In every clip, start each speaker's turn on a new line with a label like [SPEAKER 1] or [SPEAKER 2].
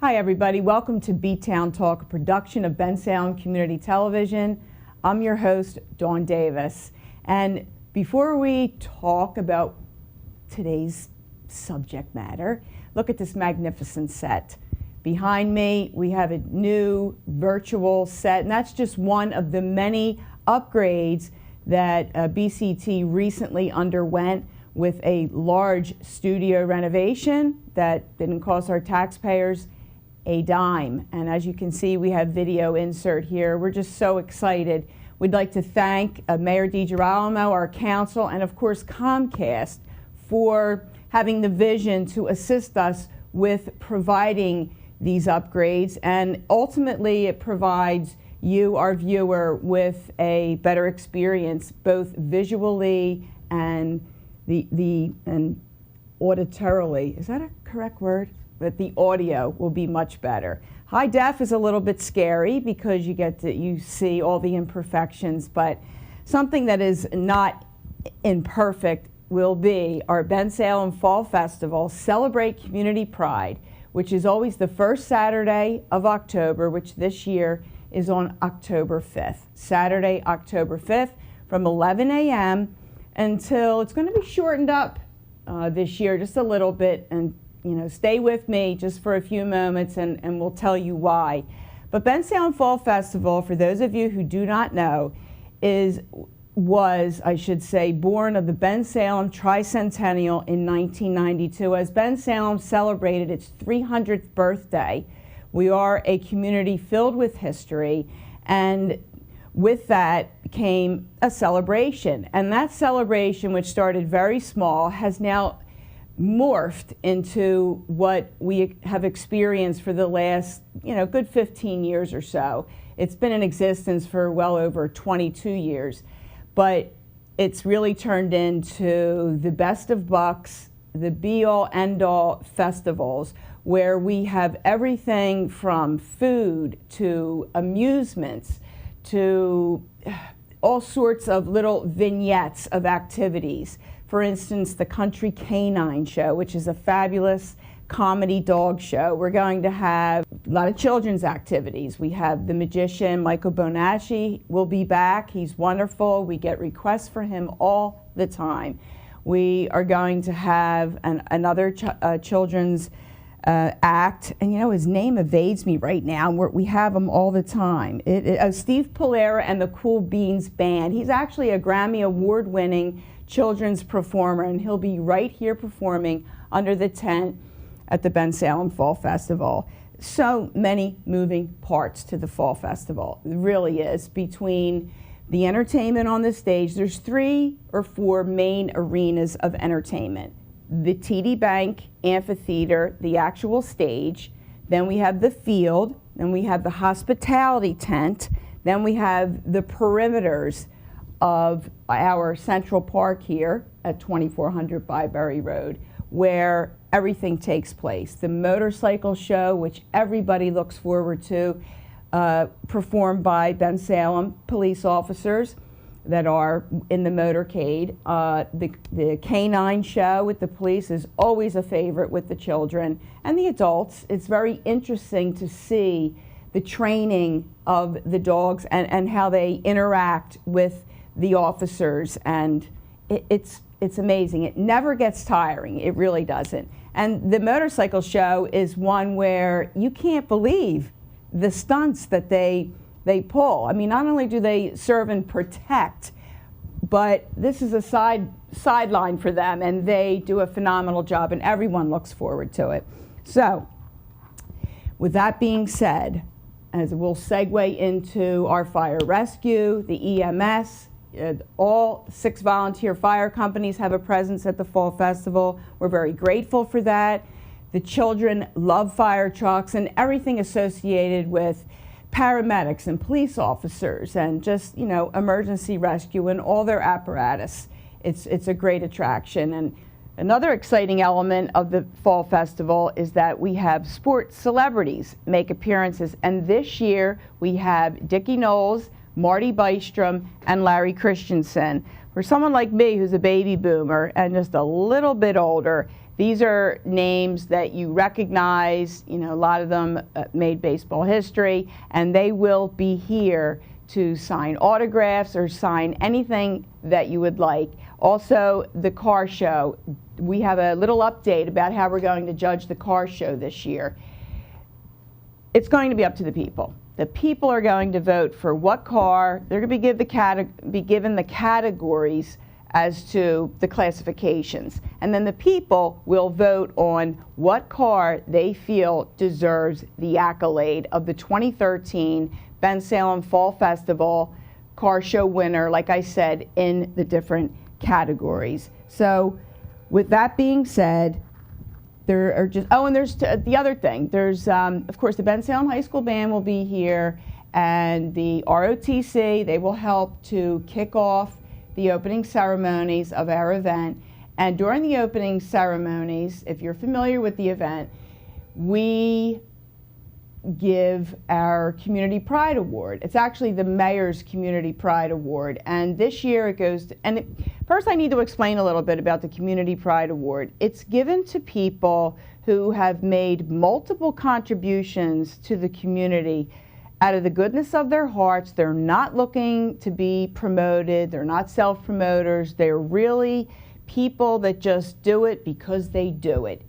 [SPEAKER 1] Hi everybody, welcome to B-Town Talk, a production of Bensalem Community Television. I'm your host, Dawn Davis. And before we talk about today's subject matter, look at this magnificent set. Behind me, we have a new virtual set, and that's just one of the many upgrades that BCT recently underwent with a large studio renovation that didn't cost our taxpayers a dime. And as you can see, we have video insert here. We're just so excited. We'd like to thank Mayor DiGirolamo, our council, and of course Comcast for having the vision to assist us with providing these upgrades. And ultimately, it provides you, our viewer, with a better experience, both visually and and auditorily. Is that a correct word? But the audio will be much better. High def is a little bit scary because you see all the imperfections, but something that is not imperfect will be our Bensalem Fall Festival, Celebrate Community Pride, which is always the first Saturday of October, which this year is on October 5th. Saturday, October 5th from 11 a.m. until it's going to be shortened up this year just a little bit, and stay with me just for a few moments and we'll tell you why. But Bensalem Fall Festival, for those of you who do not know, was born of the Bensalem Tricentennial in 1992 as Bensalem celebrated its 300th birthday. We are a community filled with history, and with that came a celebration. And that celebration, which started very small, has now morphed into what we have experienced for the last, good 15 years or so. It's been in existence for well over 22 years, but it's really turned into the best of bucks, the be-all, end-all festivals, where we have everything from food to amusements to all sorts of little vignettes of activities. For instance, the Country Canine Show, which is a fabulous comedy dog show. We're going to have a lot of children's activities. We have the magician, Michael Bonacci, will be back. He's wonderful. We get requests for him all the time. We are going to have another children's act, and his name evades me right now. We have him all the time. Steve Polera and the Cool Beans Band. He's actually a Grammy Award-winning children's performer, and he'll be right here performing under the tent at the Bensalem Fall Festival. So many moving parts to the Fall Festival. It really is. Between the entertainment on the stage, there's 3 or 4 main arenas of entertainment. The TD Bank Amphitheater, the actual stage, then we have the field, then we have the hospitality tent, then we have the perimeters of our Central Park here at 2400 Byberry Road, where everything takes place. The motorcycle show, which everybody looks forward to, performed by Bensalem police officers that are in the motorcade. The canine show with the police is always a favorite with the children and the adults. It's very interesting to see the training of the dogs and how they interact with the officers, and it's amazing. It never gets tiring. It really doesn't. And the motorcycle show is one where you can't believe the stunts that they pull. I mean, not only do they serve and protect, but this is a sideline for them, and they do a phenomenal job, and everyone looks forward to it. So, with that being said, as we'll segue into our fire rescue, the EMS, all 6 volunteer fire companies have a presence at the Fall Festival. We're very grateful for that. The children love fire trucks and everything associated with paramedics and police officers and just, emergency rescue and all their apparatus. It's a great attraction. And another exciting element of the Fall Festival is that we have sports celebrities make appearances. And this year we have Dickie Knowles, Marty Bystrom, and Larry Christensen. For someone like me who's a baby boomer and just a little bit older, These are names that you recognize. You know, a lot of them made baseball history, and they will be here to sign autographs or sign anything that you would like. Also, the car show. We have a little update about how we're going to judge the car show this year. It's going to be up to the people. The people are going to vote for what car. They're going to be given the categories as to the classifications. And then the people will vote on what car they feel deserves the accolade of the 2013 Bensalem Fall Festival car show winner, like I said, in the different categories. So with that being said, there are just, oh, and there's the other thing. There's, of course, the Bensalem High School Band will be here, and the ROTC, they will help to kick off the opening ceremonies of our event. And during the opening ceremonies, if you're familiar with the event, we give our Community Pride Award. It's actually the Mayor's Community Pride Award, and this year it goes to, first I need to explain a little bit about the Community Pride Award. It's given to people who have made multiple contributions to the community out of the goodness of their hearts. They're not looking to be promoted, they're not self-promoters, they're really people that just do it because they do it.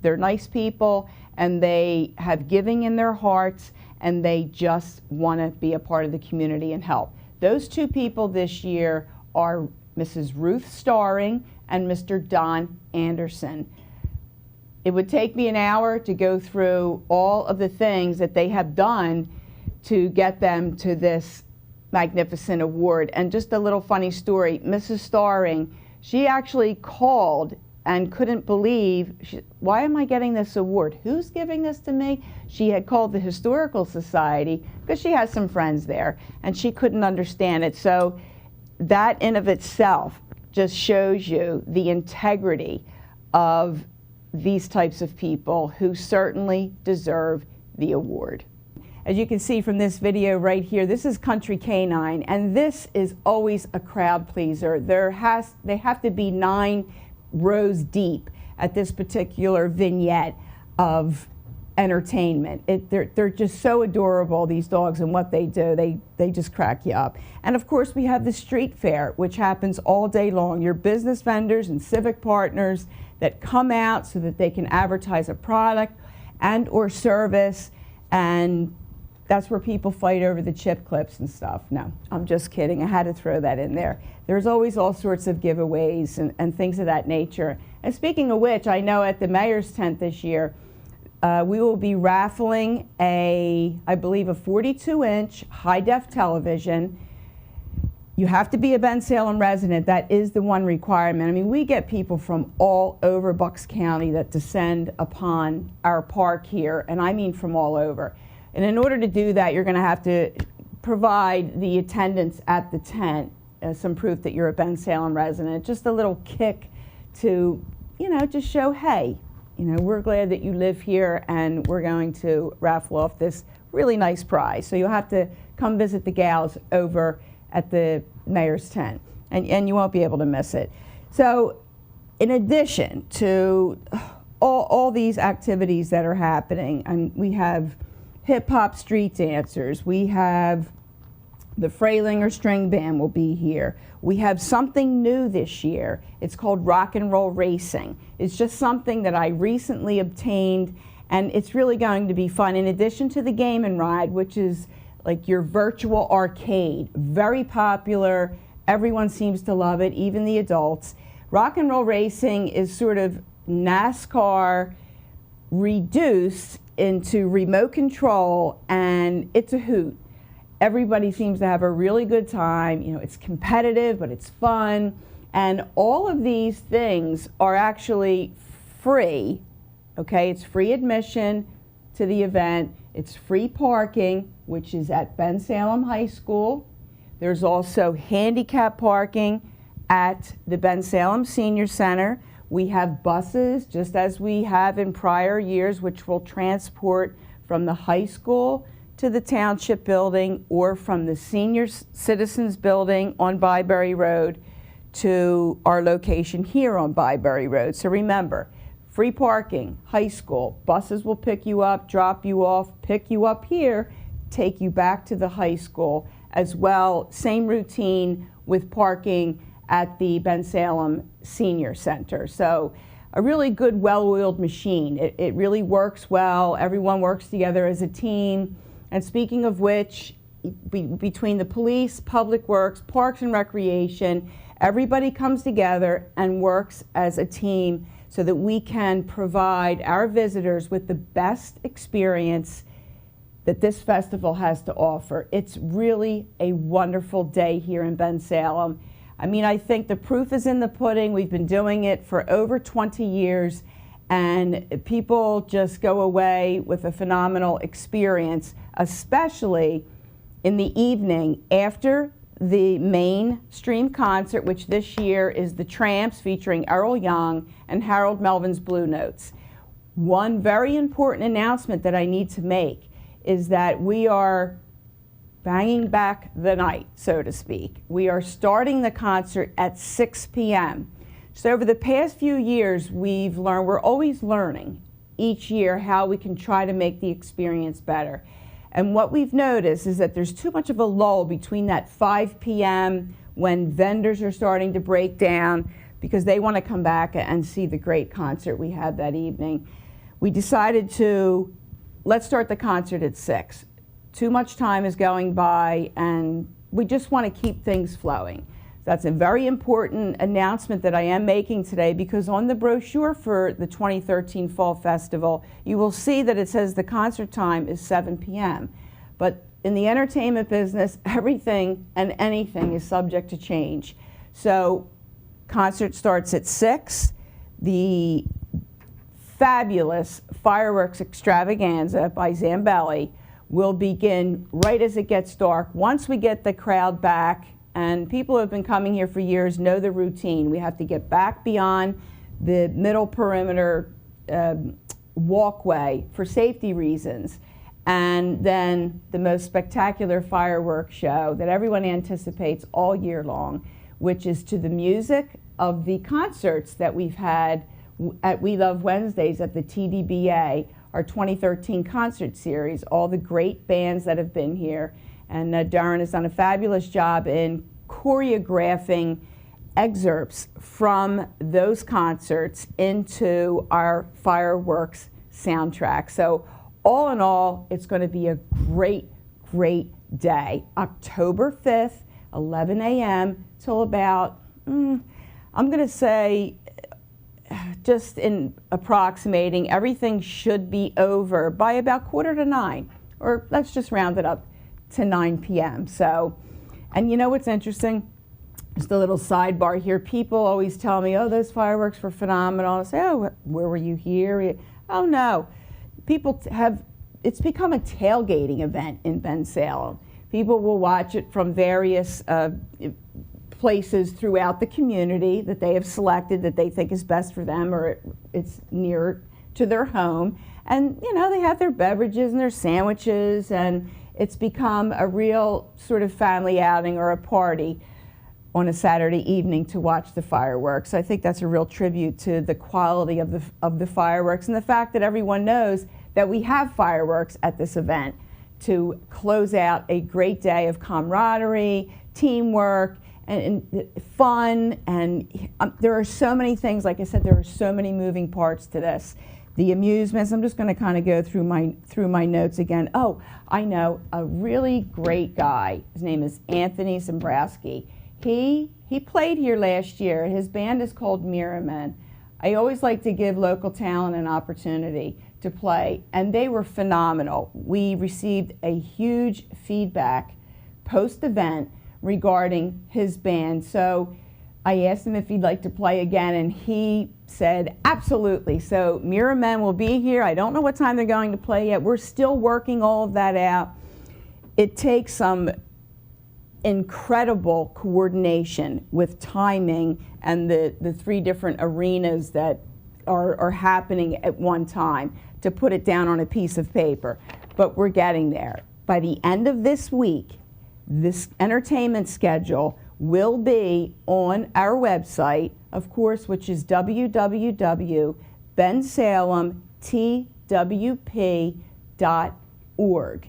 [SPEAKER 1] They're nice people, and they have giving in their hearts, and they just want to be a part of the community and help. Those two people this year are Mrs. Ruth Starring and Mr. Don Anderson. It would take me an hour to go through all of the things that they have done to get them to this magnificent award. And just a little funny story, Mrs. Starring, she actually called and couldn't believe, why am I getting this award? Who's giving this to me? She had called the Historical Society because she has some friends there, and she couldn't understand it. So that in of itself just shows you the integrity of these types of people who certainly deserve the award. As you can see from this video right here, this is Country Canine, and this is always a crowd pleaser. They have to be 9 rows deep at this particular vignette of entertainment. They're just so adorable, these dogs, and what they do. They just crack you up. And of course, we have the street fair, which happens all day long. Your business vendors and civic partners that come out so that they can advertise a product and or service, and that's where people fight over the chip clips and stuff. No, I'm just kidding. I had to throw that in there. There's always all sorts of giveaways and things of that nature. And speaking of which, I know at the mayor's tent this year, we will be raffling I believe a 42-inch high-def television. You have to be a Bensalem resident. That is the one requirement. I mean, we get people from all over Bucks County that descend upon our park here, and I mean from all over. And in order to do that, you're going to have to provide the attendance at the tent some proof that you're a Bensalem resident. Just a little kick to, just show, hey, we're glad that you live here, and we're going to raffle off this really nice prize. So you'll have to come visit the gals over at the mayor's tent, and you won't be able to miss it. So in addition to all these activities that are happening, and we have hip-hop street dancers, we have the Freilinger String Band will be here. We have something new this year. It's called Rock and Roll Racing. It's just something that I recently obtained, and it's really going to be fun. In addition to the Game and Ride, which is like your virtual arcade, very popular. Everyone seems to love it, even the adults. Rock and Roll Racing is sort of NASCAR reduced into remote control, and it's a hoot. Everybody seems to have a really good time. It's competitive, but it's fun. And all of these things are actually free, okay? It's free admission to the event. It's free parking, which is at Bensalem High School. There's also handicap parking at the Bensalem Senior Center. We have buses, just as we have in prior years, which will transport from the high school to the Township building, or from the Senior Citizens building on Byberry Road to our location here on Byberry Road. So remember, free parking, high school, buses will pick you up, drop you off, pick you up here, take you back to the high school as well. Same routine with parking at the Bensalem Senior Center. So a really good, well-oiled machine. It really works well. Everyone works together as a team. And speaking of which, between the police, public works, parks and recreation, everybody comes together and works as a team so that we can provide our visitors with the best experience that this festival has to offer. It's really a wonderful day here in Bensalem. I mean, I think the proof is in the pudding. We've been doing it for over 20 years, and people just go away with a phenomenal experience, especially in the evening after the mainstream concert, which this year is the Tramps featuring Earl Young and Harold Melvin's Blue Notes. One very important announcement that I need to make is that we are banging back the night, so to speak. We are starting the concert at 6 p.m. So over the past few years, we've learned, we're always learning each year how we can try to make the experience better. And what we've noticed is that there's too much of a lull between that 5 p.m. when vendors are starting to break down because they want to come back and see the great concert we had that evening. We decided to, let's start the concert at 6. Too much time is going by, and we just want to keep things flowing. That's a very important announcement that I am making today, because on the brochure for the 2013 Fall Festival, you will see that it says the concert time is 7 p.m. But in the entertainment business, everything and anything is subject to change. So concert starts at 6. The fabulous fireworks extravaganza by Zambelli will begin right as it gets dark. Once we get the crowd back, and people who have been coming here for years know the routine. We have to get back beyond the middle perimeter walkway for safety reasons. And then the most spectacular fireworks show that everyone anticipates all year long, which is to the music of the concerts that we've had at We Love Wednesdays at the TDBA, our 2013 concert series, all the great bands that have been here. And Darren has done a fabulous job in choreographing excerpts from those concerts into our fireworks soundtrack. So all in all, it's going to be a great, great day. October 5th, 11 a.m. till about, I'm going to say, just in approximating, everything should be over by about 8:45, or let's just round it up to 9 p.m. So, and you know what's interesting? Just a little sidebar here. People always tell me, oh, those fireworks were phenomenal. I say, oh, where were you here? Oh, no. People have, it's become a tailgating event in Bensalem. People will watch it from various places throughout the community that they have selected that they think is best for them, or it's near to their home. And, you know, they have their beverages and their sandwiches, and it's become a real sort of family outing or a party on a Saturday evening to watch the fireworks. I think that's a real tribute to the quality of the fireworks, and the fact that everyone knows that we have fireworks at this event to close out a great day of camaraderie, teamwork, and fun. And there are so many things, like I said, there are so many moving parts to this. The amusements, I'm just going to kind of go through my notes again. Oh, I know a really great guy. His name is Anthony Zembrowski. He played here last year. His band is called Miramen. I always like to give local talent an opportunity to play, and they were phenomenal. We received a huge feedback post-event regarding his band. So I asked him if he'd like to play again, and he said absolutely. So Miramen will be here. I don't know what time they're going to play yet. We're still working all of that out. It takes some incredible coordination with timing and the 3 different arenas that are happening at one time to put it down on a piece of paper. But we're getting there. By the end of this week, this entertainment schedule will be on our website, of course, which is www.bensalemtwp.org.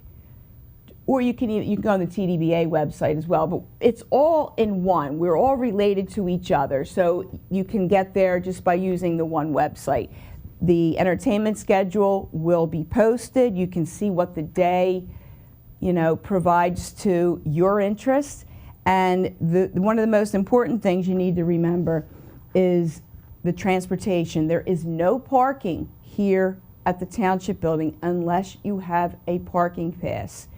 [SPEAKER 1] Or you can go on the TDBA website as well, but it's all in one. We're all related to each other, so you can get there just by using the one website. The entertainment schedule will be posted. You can see what the day, provides to your interests. And one of the most important things you need to remember is the transportation. There is no parking here at the Township building unless you have a parking pass.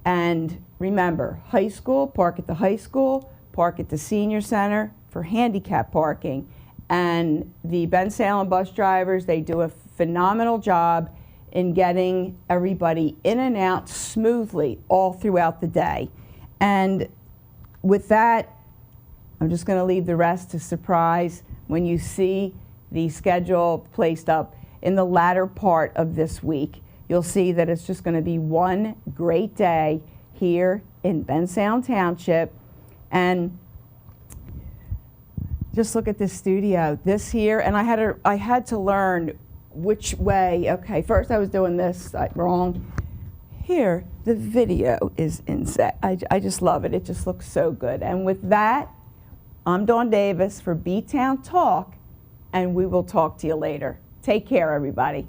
[SPEAKER 1] And remember, high school, park at the high school, park at the senior center for handicap parking. And the Bensalem bus drivers, they do a phenomenal job in getting everybody in and out smoothly all throughout the day. And with that, I'm just going to leave the rest to surprise when you see the schedule placed up in the latter part of this week. You'll see that it's just going to be one great day here in Bensalem Township. And just look at this studio. This here, and I had to learn which way. Okay, first I was doing this wrong. Here, the video is inset. I just love it. It just looks so good. And with that, I'm Dawn Davis for B-Town Talk, and we will talk to you later. Take care, everybody.